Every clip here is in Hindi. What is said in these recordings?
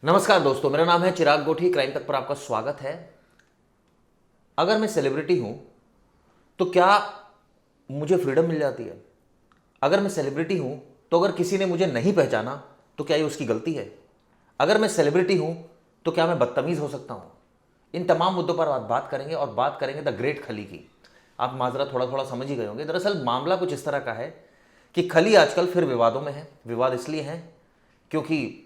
नमस्कार दोस्तों, मेरा नाम है चिराग गोठी। क्राइम तक पर आपका स्वागत है। अगर मैं सेलिब्रिटी हूं तो क्या मुझे फ्रीडम मिल जाती है? अगर मैं सेलिब्रिटी हूं तो अगर किसी ने मुझे नहीं पहचाना तो क्या ये उसकी गलती है? अगर मैं सेलिब्रिटी हूं तो क्या मैं बदतमीज हो सकता हूं? इन तमाम मुद्दों पर आज बात करेंगे और बात करेंगे द ग्रेट खली की। आप माजरा थोड़ा थोड़ा समझ ही गए होंगे। दरअसल मामला कुछ इस तरह का है कि खली आजकल फिर विवादों में है। विवाद इसलिए है क्योंकि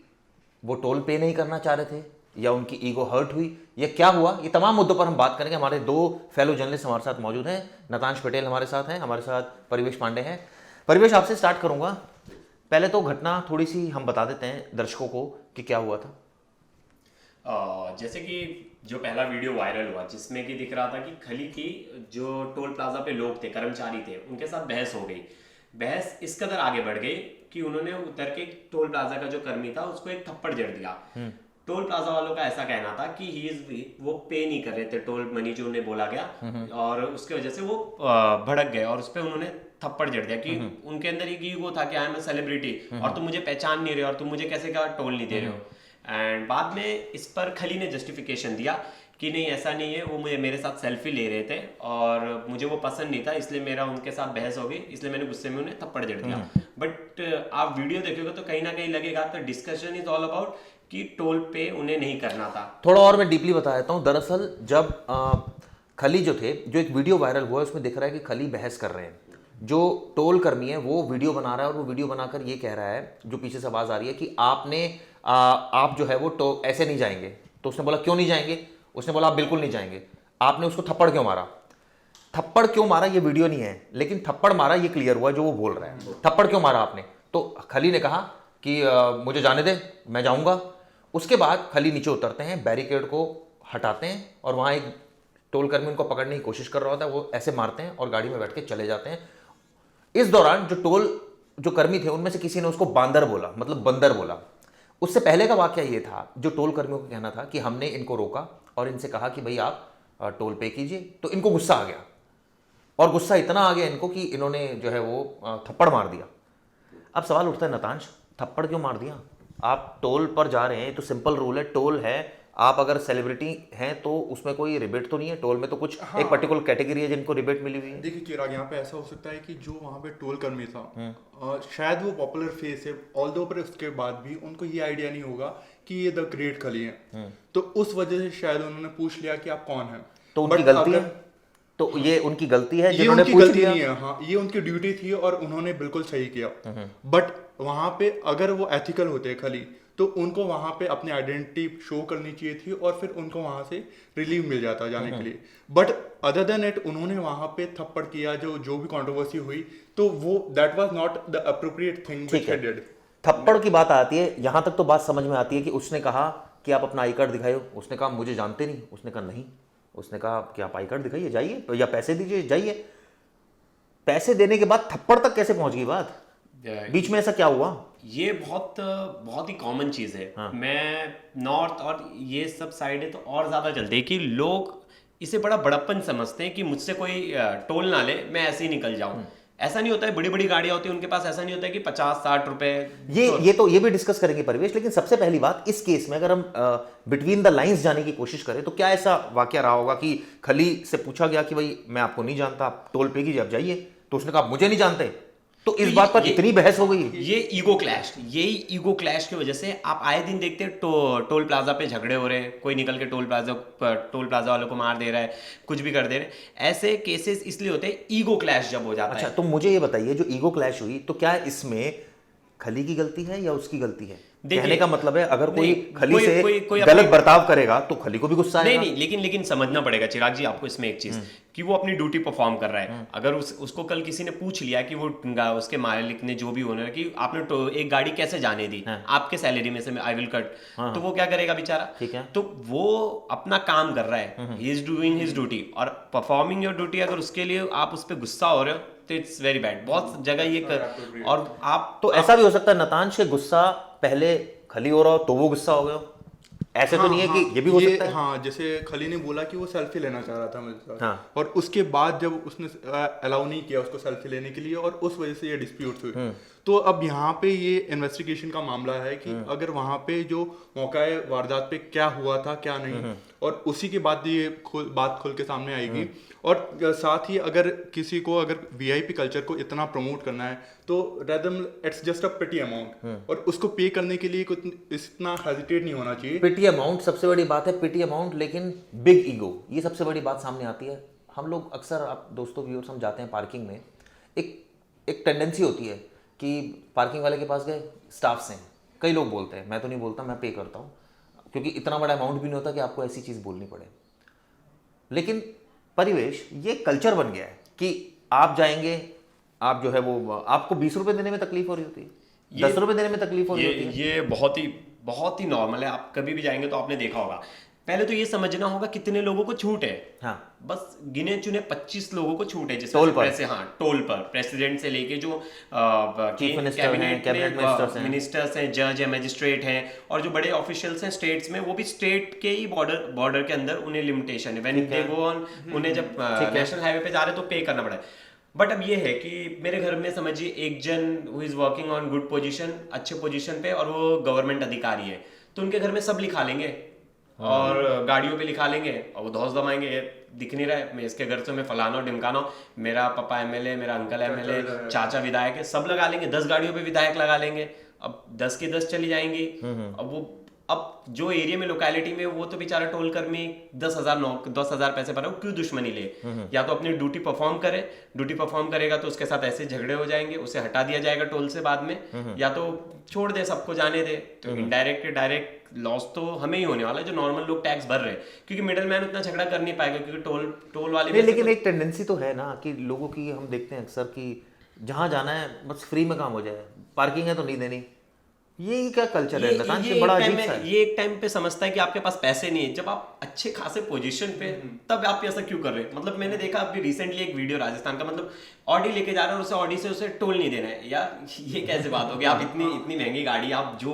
वो टोल पे नहीं करना चाह रहे थे, या उनकी ईगो हर्ट हुई, या क्या हुआ। ये तमाम मुद्दों पर हम बात करेंगे। हमारे दो फेलो जर्नलिस्ट हमारे साथ मौजूद हैं। नतांश पटेल हमारे साथ हैं, हमारे साथ परिवेश पांडे हैं। परिवेश, आपसे स्टार्ट करूंगा। पहले तो घटना थोड़ी सी हम बता देते हैं दर्शकों को कि क्या हुआ था। जैसे कि जो पहला वीडियो वायरल हुआ जिसमें कि दिख रहा था कि खली की जो टोल प्लाजा पे लोग थे, कर्मचारी थे, उनके साथ बहस हो गई। बहस इस कदर आगे बढ़ गई कि उन्होंने उतर के टोल प्लाजा का जो कर्मी था उसको एक थप्पड़ जड़ दिया। टोल प्लाजा वालों का ऐसा कहना था कि वो पे नहीं कर रहे थे टोल मनी जो उन्हें बोला गया, और उसके वजह से वो भड़क गए और उस पर उन्होंने थप्पड़ जड़ दिया कि उनके अंदर एक ईगो था कि आई एम ए सेलिब्रिटी और तुम मुझे पहचान नहीं रहे और तुम मुझे कैसे का टोल नहीं दे रहे हो। एंड बाद में इस पर खली ने जस्टिफिकेशन दिया कि नहीं, ऐसा नहीं है, वो मेरे साथ सेल्फी ले रहे थे और मुझे वो पसंद नहीं था, इसलिए मेरा उनके साथ बहस हो गई, इसलिए मैंने गुस्से में उन्हें थप्पड़ जड़ दिया। बट आप वीडियो देखोगे तो कहीं ना कहीं लगेगा तो डिस्कशन इज ऑल अबाउट कि टोल पे उन्हें नहीं करना था। थोड़ा और मैं डीपली बता देता हूँ। दरअसल जब खली जो थे, जो एक वीडियो वायरल हुआ है उसमें दिख रहा है कि खली बहस कर रहे हैं। जो टोल कर्मी है वो वीडियो बना रहा है और वो वीडियो बनाकर ये कह रहा है, जो पीछे से आवाज़ आ रही है कि आप जो है वो ऐसे नहीं जाएंगे। तो उसने बोला क्यों नहीं जाएंगे? उसने बोला आप बिल्कुल नहीं जाएंगे। आपने उसको थप्पड़ क्यों मारा? थप्पड़ क्यों मारा ये वीडियो नहीं है, लेकिन थप्पड़ मारा ये क्लियर हुआ जो वो बोल रहा है। थप्पड़ क्यों मारा आपने? तो खली ने कहा कि मुझे जाने दे, मैं जाऊंगा। उसके बाद खली नीचे उतरते हैं, बैरिकेड को हटाते हैं और वहां एक टोल कर्मी उनको पकड़ने की कोशिश कर रहा होता है। वो ऐसे मारते हैं और गाड़ी में बैठ के चले जाते हैं। इस दौरान जो कर्मी थे उनमें से किसी ने उसको बांदर बोला, मतलब बंदर बोला। उससे पहले का वाकया ये था, जो टोल कर्मियों का कहना था कि हमने इनको रोका और इनसे कहा कि भाई आप टोल पे कीजिए, तो इनको गुस्सा आ गया। और गुस्सा इतना आ गया इनको कि इन्होंने जो है वो थप्पड़ मार दिया। अब सवाल उठता है, नतांश, थप्पड़ क्यों मार दिया? आप टोल पर जा रहे हैं तो सिंपल रूल है, टोल है। आप अगर सेलिब्रिटी हैं तो उसमें कोई रिबेट तो नहीं है। टोल में तो कुछ एक पर्टिकुलर कैटेगरी है जिनको रिबेट मिली हुई है। देखिए चिराग, यहाँ पे ऐसा हो सकता है कि जो वहाँ पे टोल कर्मी था शायद वो पॉपुलर फेस है, ऑल्दो पर उसके बाद भी उनको ये आइडिया नहीं होगा कि ये द ग्रेट खली है। तो उस वजह से शायद उन्होंने पूछ लिया कि आप कौन हैं। तो उनकी गलती है? तो ये उनकी गलती है, ये उनकी गलती नहीं है। हाँ, ये उनकी ड्यूटी थी और उन्होंने बिल्कुल सही किया। बट वहां पे अगर वो एथिकल होते खली तो उनको वहां पे अपनी आइडेंटिटी शो करनी चाहिए थी और फिर उनको वहां से रिलीव मिल जाता जाने के लिए। बट अदर देन इट उन्होंने वहां पे थप्पड़ किया, जो भी कंट्रोवर्सी हुई, तो वो that was not the appropriate thing which he did. थप्पड़ की बात आती है, यहां तक तो बात समझ में आती है कि उसने कहा कि आप अपना आई कार्ड दिखाइए। उसने कहा मुझे जानते नहीं। उसने कहा नहीं। उसने कहा कि आप आई कार्ड दिखाइए, जाइए, या पैसे दीजिए, जाइए। पैसे देने के बाद थप्पड़ तक कैसे पहुंच गई बात? बीच में ऐसा क्या हुआ? ये बहुत ही कॉमन चीज है। हाँ। मैं नॉर्थ और ये सब साइड है तो और ज्यादा चलते हैं कि लोग इसे बड़ा बड़प्पन समझते हैं कि मुझसे कोई टोल ना ले, मैं ऐसे ही निकल जाऊं। ऐसा नहीं होता है। बड़ी बड़ी गाड़ियां होती है, उनके पास ऐसा नहीं होता है कि 50-60 रुपए। ये भी डिस्कस करेंगे परिवेश, लेकिन सबसे पहली बात, इस केस में अगर हम बिटवीन द लाइंस जाने की कोशिश करें तो क्या ऐसा वाकया रहा होगा कि खली से पूछा गया कि भाई मैं आपको नहीं जानता, आप टोल पे कीजिए, आप जाइए, तो उसने कहा मुझे नहीं जानते, तो इस बात पर इतनी बहस हो गई? ये ईगो क्लैश, यही ईगो क्लैश की वजह से आप आए दिन देखते हैं टोल प्लाजा पे झगड़े हो रहे हैं। कोई निकल के टोल प्लाजा वालों को मार दे रहा है, कुछ भी कर दे रहे हैं। ऐसे केसेस इसलिए होते हैं ईगो क्लैश जब हो जाता है। अच्छा, तो मुझे ये बताइए, जो ईगो क्लैश हुई तो क्या इसमें खली की गलती है या उसकी गलती है? कहने का मतलब है अगर कोई खली से गलत बर्ताव करेगा तो खली को भी गुस्सा आएगा। नहीं, लेकिन समझना पड़ेगा चिराग जी आपको इसमें एक चीज कि वो अपनी ड्यूटी परफॉर्म कर रहा है। अगर उसको कल किसी ने पूछ लिया कि वो उसके मालिक ने जो भी ओनर कि आपने एक गाड़ी कैसे जाने दी, आपके सैलरी में से आई विल कट, तो वो क्या करेगा बेचारा? ठीक है, तो वो अपना काम कर रहा है, he is doing his duty और परफॉर्मिंग योर ड्यूटी। अगर उसके लिए आप उस पर गुस्सा हो रहे हो तो इट्स वेरी बैड। बहुत जगह ये कर, और आप तो ऐसा भी हो सकता है नतांश के गुस्सा पहले खली हो रहा हो तो वो गुस्सा हो गया, ऐसे तो नहीं है कि ये भी हो सकता है? हाँ, जैसे खली ने बोला कि वो सेल्फी लेना चाह रहा था मेरे साथ, और उसके बाद जब उसने अलाउ नहीं किया उसको सेल्फी लेने के लिए और उस वजह से ये डिस्प्यूट हुई, तो अब यहाँ पे ये इन्वेस्टिगेशन का मामला है कि अगर वहाँ पे जो मौका वारदात पे क्या हुआ था क्या नहीं, और उसी के बाद ये बात खुल के सामने आएगी। और साथ ही अगर किसी को अगर वीआईपी कल्चर को इतना प्रमोट करना है तो rather it's just a petty amount, और उसको पे करने के लिए कुछ इतना हेजिटेट नहीं होना चाहिए। पिटी अमाउंट सबसे बड़ी बात है, पिटी अमाउंट, लेकिन बिग ईगो, ये सबसे बड़ी बात सामने आती है। हम लोग अक्सर, आप दोस्तों व्यूअर्स, हम जाते हैं पार्किंग में, एक टेंडेंसी होती है कि पार्किंग वाले के पास गए, स्टाफ से हैं, कई लोग बोलते हैं, मैं तो नहीं बोलता, मैं पे करता हूँ, क्योंकि इतना बड़ा अमाउंट भी नहीं होता कि आपको ऐसी चीज़ बोलनी पड़े। लेकिन परिवेश, ये कल्चर बन गया है कि आप जाएंगे, आप जो है वो, आपको 20 रुपये देने में तकलीफ हो रही होती है, 10 रुपये देने में तकलीफ हो रही होती है। ये बहुत ही नॉर्मल है। आप कभी भी जाएंगे तो आपने देखा होगा। पहले तो ये समझना होगा कितने लोगों को छूट है। हाँ, बस गिने चुने 25 लोगों को छूट है, जिसमें टोल पर। टोल पर प्रेसिडेंट से लेके जो चीफ मिनिस्टर हैं, कैबिनेट मिनिस्टर्स हैं, जज हैं, मजिस्ट्रेट हैं, और जो बड़े ऑफिशियल्स हैं स्टेट्स में, वो भी स्टेट के ही बॉर्डर के अंदर उन्हें लिमिटेशन है। व्हेन दे गो ऑन, उन्हें जब नेशनल हाईवे पे जा रहे तो पे करना पड़ा है। बट अब ये है कि मेरे घर में समझिए एक जन who is working on good position, अच्छे पोजीशन पे, और वो गवर्नमेंट अधिकारी है, तो उनके घर में सब लिखा लेंगे और गाड़ियों पे लिखा लेंगे, और वो धौस दबाएंगे, दिख नहीं रहा है, मैं इसके घर से मैं फलाना और ढिमकाना, मेरा पापा एमएलए, मेरा अंकल एमएलए, चाचा विधायक है, सब लगा लेंगे, 10 गाड़ियों पे विधायक लगा लेंगे। अब 10 की 10 चली जाएंगी। अब जो एरिया में, लोकेलिटी में, वो तो बेचारा टोल कर्मी 10,000 पैसे पर है, वो क्यों दुश्मनी ले? या तो अपनी ड्यूटी परफॉर्म करे, ड्यूटी परफॉर्म करेगा तो उसके साथ ऐसे झगड़े हो जाएंगे, उसे हटा दिया जाएगा टोल से बाद में, या तो छोड़ दे, सबको जाने दे। तो इनडायरेक्ट डायरेक्ट लॉस तो हमें ही होने वाला है, जो नॉर्मल लोग टैक्स भर रहे हैं, क्योंकि मिडिल मैन उतना झगड़ा कर नहीं पाएगा, क्योंकि टोल वाले नहीं, लेकिन एक टेंडेंसी तो है ना कि लोगों की, हम देखते हैं अक्सर कि जहाँ जाना है बस फ्री में काम हो जाए, पार्किंग है तो नहीं देनी। ये क्या कल्चर है नतान, ये बड़ा अजीब सा है। ये एक टाइम पे समझता है कि आपके पास पैसे नहीं है, जब आप अच्छे खासे पोजीशन पे, तब आप ऐसा क्यों कर रहे हैं? मतलब मैंने देखा अभी रिसेंटली एक वीडियो राजस्थान का, मतलब ऑडी लेके जा रहे हैं और उसे ऑडी से उसे टोल नहीं देना है। यार ये कैसे बात होगी? आप इतनी महंगी गाड़ी, आप जो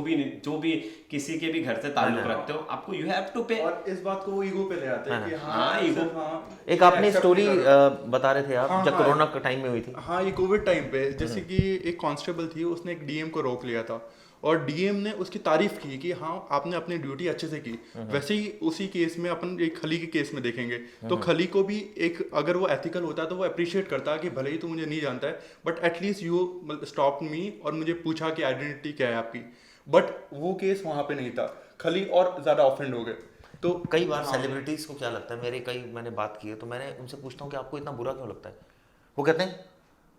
भी किसी के भी घर से ताल्लुक रखते हो, आपको यू हैव टू पे। और इस बात को वो ईगो पे ले आते हैं कि हाँ, ईगो। एक आपने स्टोरी बता रहे थे आप, जब कोरोना का टाइम में हुई थी। हाँ, ये कोविड टाइम पे, जैसे कि एक कांस्टेबल थी, उसने एक डीएम को रोक लिया था, और डीएम ने उसकी तारीफ की कि हाँ आपने अपनी ड्यूटी अच्छे से की। वैसे ही उसी केस में अपन एक खली के केस में देखेंगे तो खली को भी एक, अगर वो एथिकल होता तो वो अप्रिशिएट करता कि भले ही तू मुझे नहीं जानता है, but at least you stop me और मुझे पूछा कि आइडेंटिटी क्या है आपकी। बट वो केस वहाँ पे नहीं था, खली और ज़्यादा ऑफेंड हो गए। तो कई बार सेलिब्रिटीज़ को क्या लगता है, मैंने बात की है तो मैंने उनसे पूछता हूँ कि आपको इतना बुरा क्यों लगता है? वो कहते हैं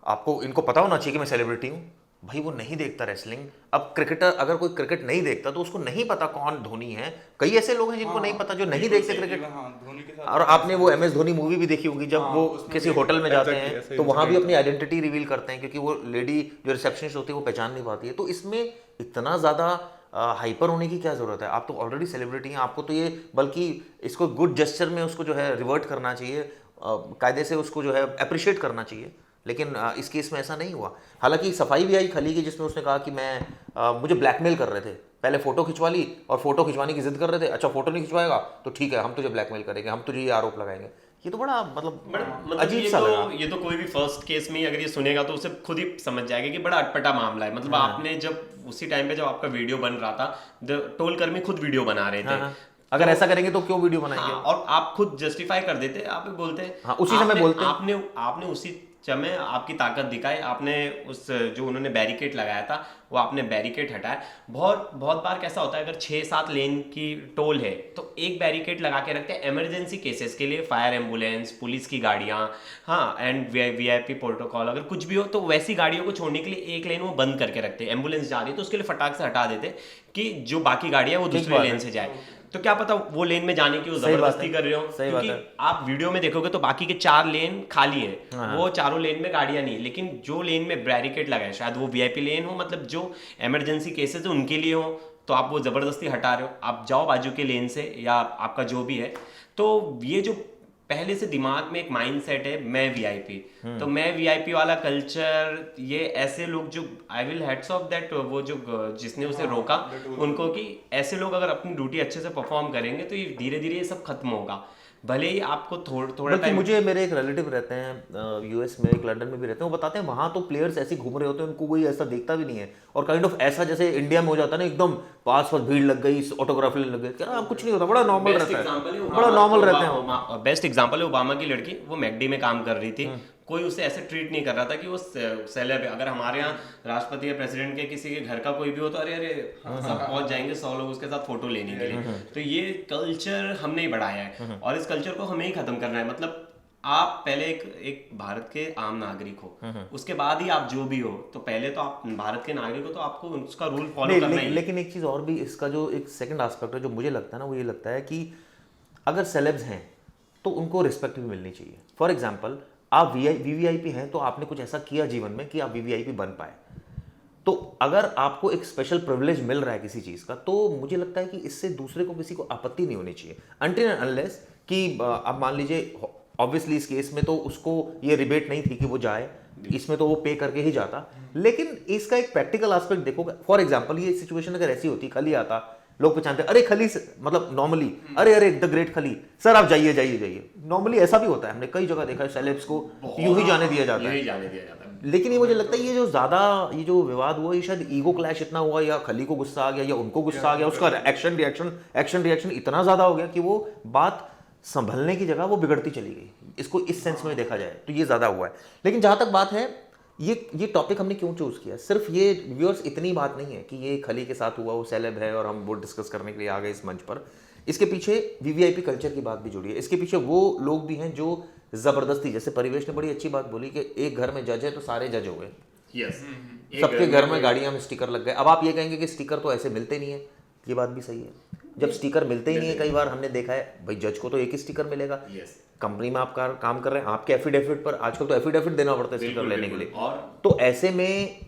आपको, इनको पता होना चाहिए कि मैं सेलिब्रिटी हूँ। भाई वो नहीं देखता रेसलिंग। अब क्रिकेटर, अगर कोई क्रिकेट नहीं देखता तो उसको नहीं पता कौन धोनी है। कई ऐसे लोग हैं जिनको नहीं पता, जो नहीं देखते क्रिकेट। और आपने वो MS धोनी मूवी भी देखी होगी, जब वो किसी होटल में जाते हैं तो वहाँ भी अपनी आइडेंटिटी रिवील करते हैं, क्योंकि वो लेडी जो रिसेप्शनिस्ट होती है वो पहचान नहीं पाती है। तो इसमें इतना ज़्यादा हाइपर होने की क्या ज़रूरत है? आप तो ऑलरेडी सेलिब्रिटी हैं, आपको तो ये, बल्कि इसको गुड जेस्चर में उसको जो है रिवर्ट करना चाहिए, कायदे से उसको जो है अप्रिशिएट करना चाहिए। लेकिन इस केस में ऐसा नहीं हुआ। हालांकि सफाई भी आई खली की, जिसमें उसने कहा कि मुझे ब्लैकमेल कर रहे थे, पहले फोटो खिंचवा ली और फोटो खिंचवाने की जिद कर रहे थे। अच्छा फोटो नहीं खिंचवाएगा तो ठीक है, हम तुझे ब्लैकमेल करेंगे, हम तुझे ये आरोप लगाएंगे। ये तो बड़ा मतलब अजीब सा लगा। ये तो कोई भी फर्स्ट केस में अगर ये सुनेगा तो उसे खुद ही समझ जाएगा कि बड़ा अटपटा मामला है। मतलब आपने जब उसी टाइम पे जब आपका वीडियो बन रहा था, टोल कर्मी खुद वीडियो बना रहे थे। अगर ऐसा करेंगे तो क्यों वीडियो बनाएंगे? और आप खुद जस्टिफाई कर देते, आप बोलते, उसी समय बोलते, आपने उसी समय आपकी ताकत दिखाई, आपने उस जो उन्होंने बैरिकेड लगाया था वो आपने बैरिकेड हटाया। बहुत बार कैसा होता है, अगर 6-7 लेन की टोल है तो एक बैरिकेड लगा के रखते हैं इमरजेंसी केसेस के लिए, फायर एम्बुलेंस, पुलिस की गाड़ियाँ, हाँ, एंड VIP प्रोटोकॉल, अगर कुछ भी हो तो वैसी गाड़ियों को छोड़ने के लिए एक लेन वो बंद करके रखते हैं। एम्बुलेंस जा रही है तो उसके लिए फटाक से हटा देते कि जो बाकी गाड़ियाँ वो दूसरे लेन से जाए। तो क्या पता वो लेन में जाने की वो जबरदस्ती कर रहे हो, क्योंकि आप वीडियो में देखोगे तो बाकी के 4 लेन खाली है, वो चारों लेन में गाड़ियां नहीं, लेकिन जो लेन में बैरिकेड लगा है, शायद वो VIP लेन हो, मतलब जो इमरजेंसी केसेस है उनके लिए हो, तो आप वो जबरदस्ती हटा रहे हो। आप जाओ बाजू के लेन से, या आपका जो भी है। तो ये जो पहले से दिमाग में एक माइंड सेट है, मैं VIP, तो मैं VIP वाला कल्चर, ये ऐसे लोग जो, I will hats off that, वो जो जिसने उसे रोका उनको, कि ऐसे लोग अगर अपनी ड्यूटी अच्छे से परफॉर्म करेंगे तो ये धीरे धीरे ये सब खत्म होगा। भले ही आपको थोड़ा बल्कि टाइम। मुझे मेरे एक रिलेटिव रहते हैं यूएस में, एक लंदन में भी रहते हैं, वो बताते हैं वहाँ तो प्लेयर्स ऐसे घूम रहे होते हैं, उनको कोई ऐसा देखता भी नहीं है, और काइंड ऑफ ऐसा जैसे इंडिया में हो जाता है ना, एकदम पास पर भीड़ लग गई, ऑटोग्राफ लेने लग गए, क्या कुछ नहीं होता, बड़ा नॉर्मल रहता है, बड़ा नॉर्मल रहते हैं। बेस्ट एग्जांपल है ओबामा की लड़की, वो मैकडी में काम कर रही थी, कोई उसे ऐसे ट्रीट नहीं कर रहा था कि वो सेलेब है। अगर हमारे यहाँ राष्ट्रपति या प्रेसिडेंट के किसी के घर का कोई भी हो तो अरे अरे सब पहुंच जाएंगे 100 लोग उसके साथ फोटो लेने के लिए। तो ये कल्चर हमने ही बढ़ाया है और इस कल्चर को हमें ही खत्म करना है। मतलब आप पहले एक भारत के आम नागरिक हो, उसके बाद ही आप जो भी हो, तो पहले तो आप भारत के नागरिक हो तो आपको उसका रूल फॉलो करना ही है। लेकिन एक चीज़ और भी इसका जो एक सेकंड एस्पेक्ट है जो मुझे लगता है ना, वो ये लगता है कि अगर सेलेब्स हैं तो उनको रिस्पेक्ट भी मिलनी चाहिए। फॉर एग्जाम्पल आप वीवीआईपी हैं तो आपने कुछ ऐसा किया जीवन में कि आप वीवीआईपी बन पाए, तो अगर आपको एक स्पेशल प्रिविलेज मिल रहा है किसी चीज़ का, तो मुझे लगता है कि इससे दूसरे को किसी को आपत्ति नहीं होनी चाहिए, अनटिल एंड अनलेस कि आप मान लीजिए ऑब्वियसली इस केस में तो उसको ये रिबेट नहीं थी कि वो जाए, इसमें तो वो पे करके ही जाता। लेकिन इसका एक प्रैक्टिकल एस्पेक्ट देखोगे, फॉर एग्जांपल ये सिचुएशन अगर ऐसी होती, खली आता, लोग पहचानते अरे खली मतलब नॉर्मली अरे अरे द ग्रेट खली सर आप जाइए जाइए जाइए, नॉर्मली ऐसा भी होता है, हमने कई जगह देखा है सेलेब्स को यूं ही जाने दिया जाता है। लेकिन ये मुझे लगता है ये जो ज्यादा ये जो विवाद हुआ, ये शायद ईगो क्लैश इतना हुआ, या खली को गुस्सा आ गया या उनको गुस्सा आ गया, उसका एक्शन रिएक्शन इतना ज्यादा हो गया कि वो बात संभलने की जगह वो बिगड़ती चली गई। इसको इस सेंस में देखा जाए तो ये ज्यादा हुआ है। लेकिन जहां तक बात है ये टॉपिक हमने क्यों चूज किया, सिर्फ ये व्यूअर्स इतनी बात नहीं है कि ये खली के साथ हुआ, वो सेलेब है और हम वो डिस्कस करने के लिए आ गए इस मंच पर। इसके पीछे वीवीआईपी कल्चर की बात भी जुड़ी है, इसके पीछे वो लोग भी हैं जो जबरदस्ती, जैसे परिवेश ने बड़ी अच्छी बात बोली कि एक घर में जज है तो सारे जज हो गए। यस, सबके घर में गाड़ियां में स्टिकर लग गए। अब आप ये कहेंगे कि स्टिकर तो ऐसे मिलते नहीं है, ये बात भी सही है। जब स्टिकर मिलते ही नहीं है, कई बार हमने देखा है भाई जज को तो एक ही स्टिकर मिलेगा, कंपनी में आप काम कर रहे हैं, आपके एफिडेविट पर आजकल तो एफिडेविट देना पड़ता है स्टिकर लेने के लिए, तो ऐसे में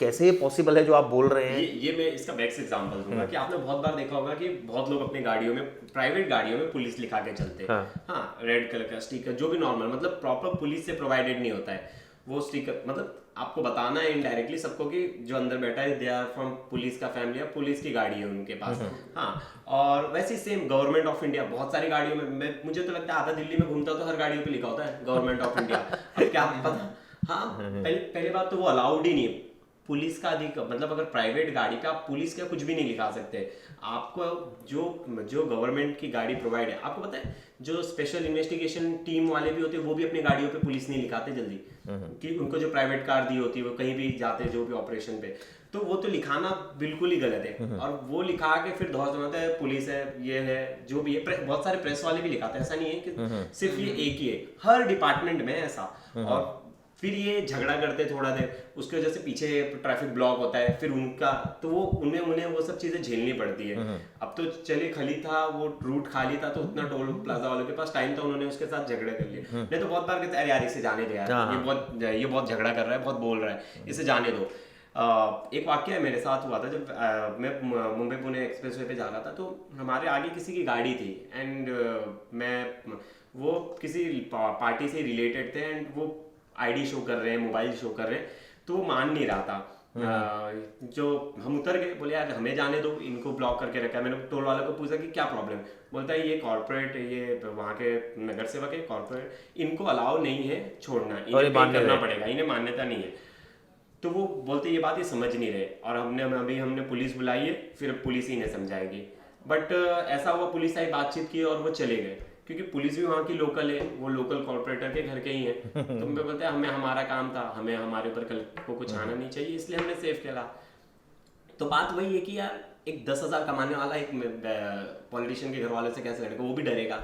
कैसे पॉसिबल है जो आप बोल रहे हैं? ये मैं इसका बेस्ट एग्जांपल दूंगा कि आपने बहुत बार देखा होगा कि बहुत लोग अपनी गाड़ियों में, प्राइवेट गाड़ियों में पुलिस लिखा के चलते हैं। हाँ, रेड कलर का स्टिकर जो भी नॉर्मल, मतलब प्रॉपर पुलिस से प्रोवाइडेड नहीं होता है वो स्टिकर। मतलब आपको बताना है इनडायरेक्टली सबको कि जो अंदर बैठा है दे आर फ्रॉम पुलिस का फैमिली, या पुलिस की गाड़ी है उनके पास। हाँ, और वैसे सेम गवर्नमेंट ऑफ इंडिया बहुत सारी गाड़ियों में, मुझे तो लगता है आधा दिल्ली में घूमता तो हर गाड़ियों पे लिखा होता है गवर्नमेंट ऑफ इंडिया। अब क्या पता। हाँ, पहली बात तो वो अलाउड ही नहीं है पुलिस का अधिक, मतलब अगर प्राइवेट गाड़ी पे आप पुलिस का कुछ भी नहीं लिखा सकते। आपको जो गवर्नमेंट की गाड़ी प्रोवाइड है, आपको पता है जो स्पेशल इन्वेस्टिगेशन टीम वाले भी होते हैं वो भी अपनी गाड़ियों पे पुलिस नहीं लिखाते जल्दी, कि उनको जो प्राइवेट कार दी होती है वो कहीं भी जाते हैं जो भी ऑपरेशन पे, तो वो तो लिखाना बिल्कुल ही गलत है। और वो लिखा के फिर धौस जमाते हैं पुलिस है, ये है, जो भी है। बहुत सारे प्रेस वाले भी लिखाते हैं, ऐसा नहीं है कि सिर्फ ये एक ही है, हर डिपार्टमेंट में ऐसा। और फिर ये झगड़ा करते थोड़ा देर, उसके वजह से पीछे ट्रैफिक ब्लॉक होता है, फिर उनका तो वो उन्हें वो सब चीजें झेलनी पड़ती है। अब तो चले खली था, वो रूट खाली था, तो उतना टोल प्लाजा वालों के पास टाइम था, उन्होंने उसके साथ झगड़े कर लिए। नहीं तो बहुत बार कहते अरे यार इसे जाने दे यार, ये बहुत झगड़ा कर रहा है, बहुत बोल रहा है, इसे जाने दो। एक वाकया मेरे साथ हुआ था जब मैं मुंबई पुणे एक्सप्रेसवे पे जा रहा था, तो हमारे आगे किसी की गाड़ी थी एंड वो किसी पार्टी से रिलेटेड थे एंड वो आईडी शो कर रहे हैं, मोबाइल शो कर रहे हैं, तो वो मान नहीं रहा था। जो हम उतर गए, बोले यार हमें जाने दो, इनको ब्लॉक करके रखा है। मैंने टोल वाले को पूछा कि क्या प्रॉब्लम, बोलता है ये कॉर्पोरेट, ये वहाँ के नगर सेवक है कॉर्पोरेट, इनको अलाउ नहीं है छोड़ना, इन्हें पे करना पड़ेगा, इन्हें मान्यता नहीं है। तो वो बोलते ये बात ये समझ नहीं रहे, और हमने पुलिस बुलाई है, फिर पुलिस ही इन्हें समझाएगी। बट ऐसा हुआ, पुलिस आई, बातचीत की और वो चले गए, क्योंकि पुलिस भी वहाँ की लोकल है, वो लोकल कॉर्पोरेटर के घर के ही हैं। तो मैं बोलते हैं हमें हमारा काम था, हमें हमारे ऊपर कल को कुछ आना नहीं चाहिए, इसलिए हमने सेफ किया। तो बात वही है कि यार एक 10,000 कमाने वाला एक पॉलिटिशियन के घर वाले से कैसे लड़ेगा, वो भी डरेगा।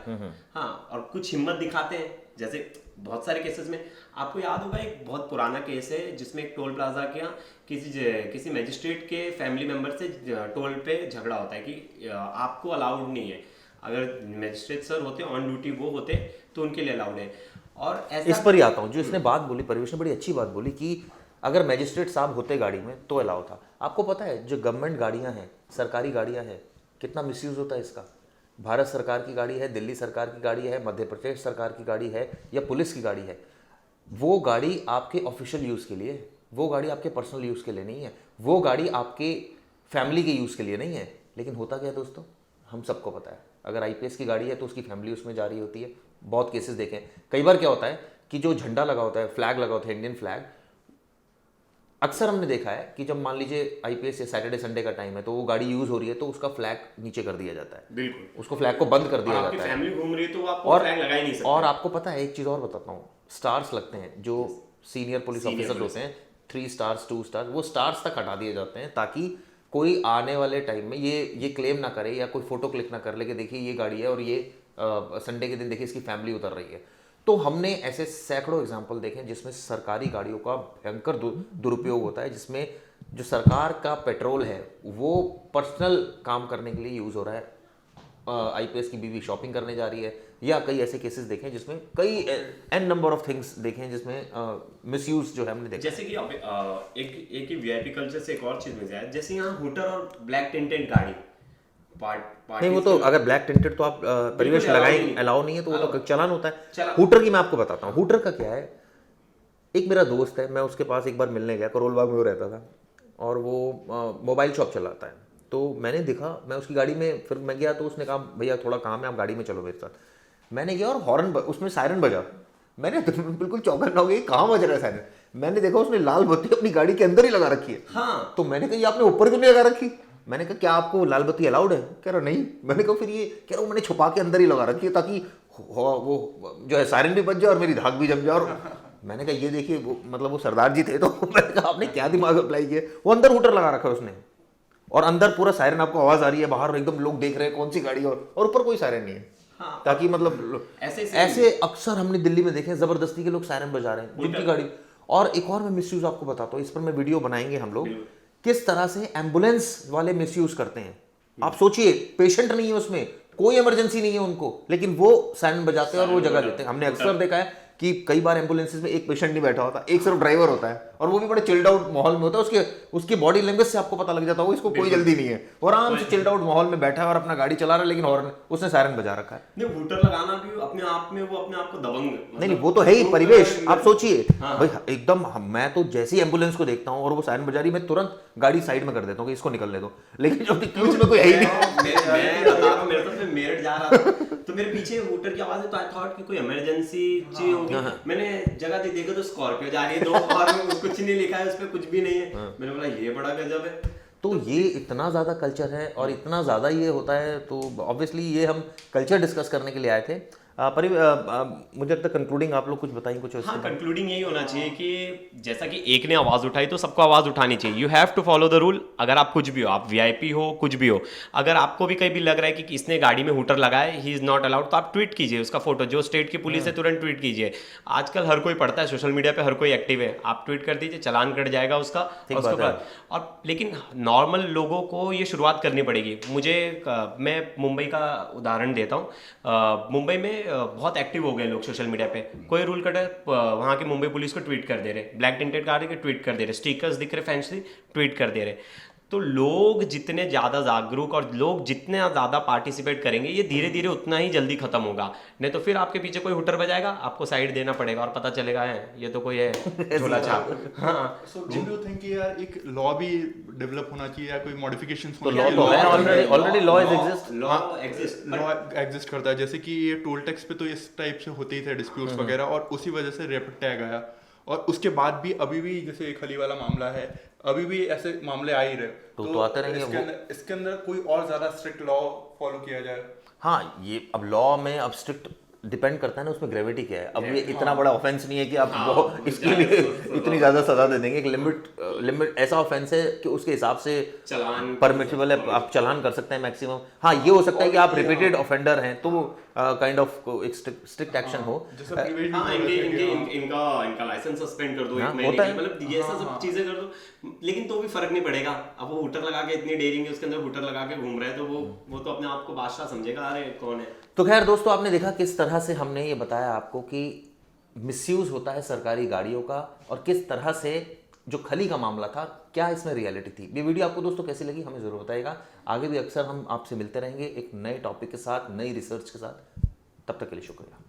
हाँ, और कुछ हिम्मत दिखाते हैं, जैसे बहुत सारे केसेस में आपको याद होगा, एक बहुत पुराना केस है जिसमें एक टोल प्लाजा के यहाँ किसी मैजिस्ट्रेट के फैमिली मेंबर से टोल पे झगड़ा होता है कि आपको अलाउड नहीं है, अगर मैजिस्ट्रेट सर होते ऑन ड्यूटी वो होते तो उनके लिए अलाउड है। और ऐसा इस पर ही आता हूँ, जो इसने बात बोली, परिवेश ने बड़ी अच्छी बात बोली कि अगर मैजिस्ट्रेट साहब होते गाड़ी में तो अलाउ था। आपको पता है जो गवर्नमेंट गाड़ियाँ हैं, सरकारी गाड़ियाँ हैं, कितना मिसयूज़ होता है इसका। भारत सरकार की गाड़ी है, दिल्ली सरकार की गाड़ी है, मध्य प्रदेश सरकार की गाड़ी है, या पुलिस की गाड़ी है, वो गाड़ी आपके ऑफिशियल यूज़ के लिए, वो गाड़ी आपके पर्सनल यूज़ के लिए नहीं है, वो गाड़ी आपके फैमिली के यूज़ के लिए नहीं है। लेकिन होता क्या है दोस्तों, हम सबको पता है, अगर आईपीएस की गाड़ी है तो उसकी फैमिली उसमें जा रही होती है। बहुत केसेस देखे हैं। कई बार क्या होता है कि जो झंडा लगा होता है, फ्लैग लगा होता है, इंडियन फ्लैग, अक्सर हमने देखा है कि जब मान लीजिए आईपीएस या सैटरडे संडे का टाइम है तो वो गाड़ी यूज हो रही है तो उसका फ्लैग नीचे कर दिया जाता है, बिल्कुल, उसको फ्लैग को बंद कर और दिया आपकी जाता है। फैमिली घूम रही है तो आपको फ्लैग लगा ही नहीं सकते। और आपको पता है एक चीज़ और बताता हूँ, स्टार्स लगते हैं जो senior police Senior officers police। होते हैं, 3 स्टार्स 2 स्टार्स, वो स्टार्स तक हटा दिए जाते हैं ताकि कोई आने वाले टाइम में ये क्लेम ना करे या कोई फोटो क्लिक ना कर ले कि देखिए ये गाड़ी है और ये संडे के दिन देखिए इसकी फैमिली उतर रही है। तो हमने ऐसे सैकड़ों एग्जाम्पल देखे हैं जिसमें सरकारी गाड़ियों का भयंकर दुरुपयोग होता है, जिसमें जो सरकार का पेट्रोल है वो पर्सनल काम करने के लिए यूज़ हो रहा है। आईपीएस की बीवी शॉपिंग करने जा रही है, या कई ऐसे केसेस देखे हैं जिसमें कई एन नंबर ऑफ थिंग्स देखे हैं जिसमें मिसयूज जो है हमने देखा। जैसे कि एक ही वीआईपी कल्चर से एक और चीज मिल जाए, जैसे यहाँ हुटर और ब्लैक टिंटेड गाड़ी नहीं, वो तो अगर ब्लैक टिंटेड तो आप परिवेश लगाएं, अलाउ नहीं है, तो वो तो चालान होता है। हुटर की मैं आपको बताता हूँ, हुटर का क्या है। एक मेरा दोस्त है, मैं उसके पास एक बार मिलने गया, करोल बाग में वो रहता था और वो मोबाइल शॉप चलाता है। तो मैंने देखा, मैं उसकी गाड़ी में, फिर मैं गया तो उसने कहा भैया थोड़ा काम है, आप गाड़ी में चलो मेरे साथ। मैंने गया और हॉर्न उसमें सायरन बजा। मैंने बिल्कुल चौंकना हो गया, कहाँ बज रहा है सायरन। मैंने देखा उसने लाल बत्ती अपनी गाड़ी के अंदर ही लगा रखी है। हाँ। तो मैंने कहा ये आपने ऊपर क्यों नहीं लगा रखी। मैंने कहा क्या आपको लाल बत्ती अलाउड है? कह रहा नहीं। मैंने कहा फिर ये, कह रहा मैंने छुपा के अंदर ही लगा रखी है ताकि वो जो है सायरन भी बज जाए और मेरी धाक भी जम जाए। और मैंने कहा ये देखिए वो मतलब वो सरदार जी थे। तो मैंने कहा आपने क्या दिमाग अप्लाई किया। वो अंदर हुटर लगा रखा है उसने और अंदर पूरा सायरन, आपको आवाज आ रही है बाहर, एकदम लोग देख रहे हैं कौन सी गाड़ी, और ऊपर कोई सायरन नहीं है। हाँ, ताकि मतलब ऐसे अक्सर हमने दिल्ली में देखे हैं, जबरदस्ती के लोग सायरन बजा रहे हैं जिनकी गाड़ी। और एक और मैं मिसयूज आपको बताता हूँ, इस पर मैं वीडियो बनाएंगे हम लोग, किस तरह से एम्बुलेंस वाले मिसयूज करते हैं। आप सोचिए, पेशेंट नहीं है उसमें, कोई इमरजेंसी नहीं है उनको, लेकिन वो सायरन बजाते हैं और वो जगह देते हैं। हमने अक्सर देखा है कि कई बार एम्बुलेंसेस में एक पेशेंट नहीं बैठा होता, एक सिर्फ ड्राइवर होता है और वो भी बड़े चिल्ड आउट माहौल में होता है। उसकी बॉडी लैंग्वेज से आपको पता लग जाता है इसको कोई जल्दी नहीं है, वो आराम से चिल्ड आउट माहौल में बैठा है और अपना गाड़ी चला रहा है, लेकिन हॉर्न उसने सायरन बजा रखा है। नहीं, हुटर लगाना भी अपने आप में वो अपने आप को दबंग, नहीं वो तो है ही परिवेश। आप सोचिए भाई, एकदम मैं तो जैसे ही एम्बुलेंस को देखता हूँ और वो सायरन बजा रही, मैं तुरंत गाड़ी साइड में कर देता हूँ कि इसको निकलने दो, लेकिन जब क्यूज में कोई है ही नहीं। मैं बता रहा हूँ, मेरे साथ में मेरठ जा रहा था तो मेरे पीछे हुटर की आवाज है, तो आई थॉट कि कोई इमरजेंसी चीज होगी। मैंने जगह देखा तो स्कॉर्पियो जा रही है दो और कुछ नहीं लिखा है उस पर, कुछ भी नहीं है। मैंने बोला ये बड़ा गजब है। तो ये इतना ज़्यादा कल्चर है और इतना ज़्यादा ये होता है, तो ऑब्वियसली ये हम कल्चर डिस्कस करने के लिए आए थे। मुझे लगता है कंक्लूडिंग आप लोग कुछ बताएं कुछ। हाँ, कंक्लूडिंग यही होना चाहिए कि जैसा कि एक ने आवाज उठाई तो सबको आवाज उठानी चाहिए। You have to follow the rule. अगर आप कुछ भी हो, आप वीआईपी हो, कुछ भी हो, अगर आपको भी कहीं भी लग रहा है कि इसने गाड़ी में हुटर लगाया, ही इज नॉट अलाउड, तो आप ट्वीट कीजिए उसका फोटो। जो स्टेट की पुलिस है तुरंत ट्वीट कीजिए। आजकल हर कोई पढ़ता है, सोशल मीडिया पे हर कोई एक्टिव है, आप ट्वीट कर दीजिए, चालान कट जाएगा उसका। और लेकिन नॉर्मल लोगों को ये शुरुआत करनी पड़ेगी। मैं मुंबई का उदाहरण देता हूँ। मुंबई में बहुत एक्टिव हो गए लोग सोशल मीडिया पे। कोई रूल कट है, वहाँ की मुंबई पुलिस को ट्वीट कर दे रहे, ब्लैक टिंटेड गाड़ी के ट्वीट कर दे रहे, स्टिकर्स दिख रहे फैंसी, ट्वीट कर दे रहे। तो लोग जितने ज़्यादा जागरूक और लोग जितने ज़्यादा पार्टिसिपेट करेंगे, ये धीरे धीरे उतना ही जल्दी खत्म होगा। नहीं तो फिर आपके पीछे कोई हुटर बजाएगा, आपको साइड देना पड़ेगा और पता चलेगा है ये तो कोई है झोला छाप। हाँ, सो डू यू थिंक कि यार एक लॉ भी डेवलप होना चाहिए या कोई मॉडिफिकेशंस तो लॉ तो है ऑलरेडी, लॉ एग्जिस्ट करता है। जैसे कि ये टोल टैक्स पे तो इस टाइप से होते ही थे डिस्प्यूट्स वगैरह, और उसी वजह से रेपिड टैग आया। और उसके बाद भी अभी भी जैसे खली वाला मामला है, अभी भी ऐसे मामले आ ही रहे। तो आते रहेंगे। इसके अंदर कोई और ज्यादा स्ट्रिक्ट लॉ फॉलो किया जाए। हाँ, ये अब लॉ में अब स्ट्रिक्ट डिपेंड करता है ना उसमें ग्रेविटी क्या है। अब ये इतना बड़ा ऑफेंस नहीं है कि आप वो इसके लिए इतनी ज़्यादा सजा दे देंगे। एक लिमिट ऐसा ऑफेंस है कि उसके हिसाब से चालान परमिटेबल है, आप चालान कर सकते हैं मैक्सिमम। हाँ, ये हो सकता है कि आप रिपीटेड ऑफेंडर हैं तो काइंड ऑफ एक स्ट्रिक्ट एक्शन हो। इनका लाइसेंस सस्पेंड कर दो, एक महीने के, मतलब ये सब चीजें कर दो, लेकिन तो भी फर्क नहीं पड़ेगा। अब वो हुटर लगा के इतनी डेयरिंग है उसके अंदर, हुटर लगा के घूम रहे हैं, तो वो तो अपने आप को बादशाह समझेगा, अरे कौन है। तो खैर दोस्तों, आपने देखा किस तरह से हमने ये बताया आपको कि मिसयूज होता है सरकारी गाड़ियों का, और किस तरह से जो खली का मामला था, क्या इसमें रियलिटी थी। ये वीडियो आपको दोस्तों कैसी लगी हमें ज़रूर बताइएगा। आगे भी अक्सर हम आपसे मिलते रहेंगे एक नए टॉपिक के साथ, नई रिसर्च के साथ। तब तक के लिए शुक्रिया।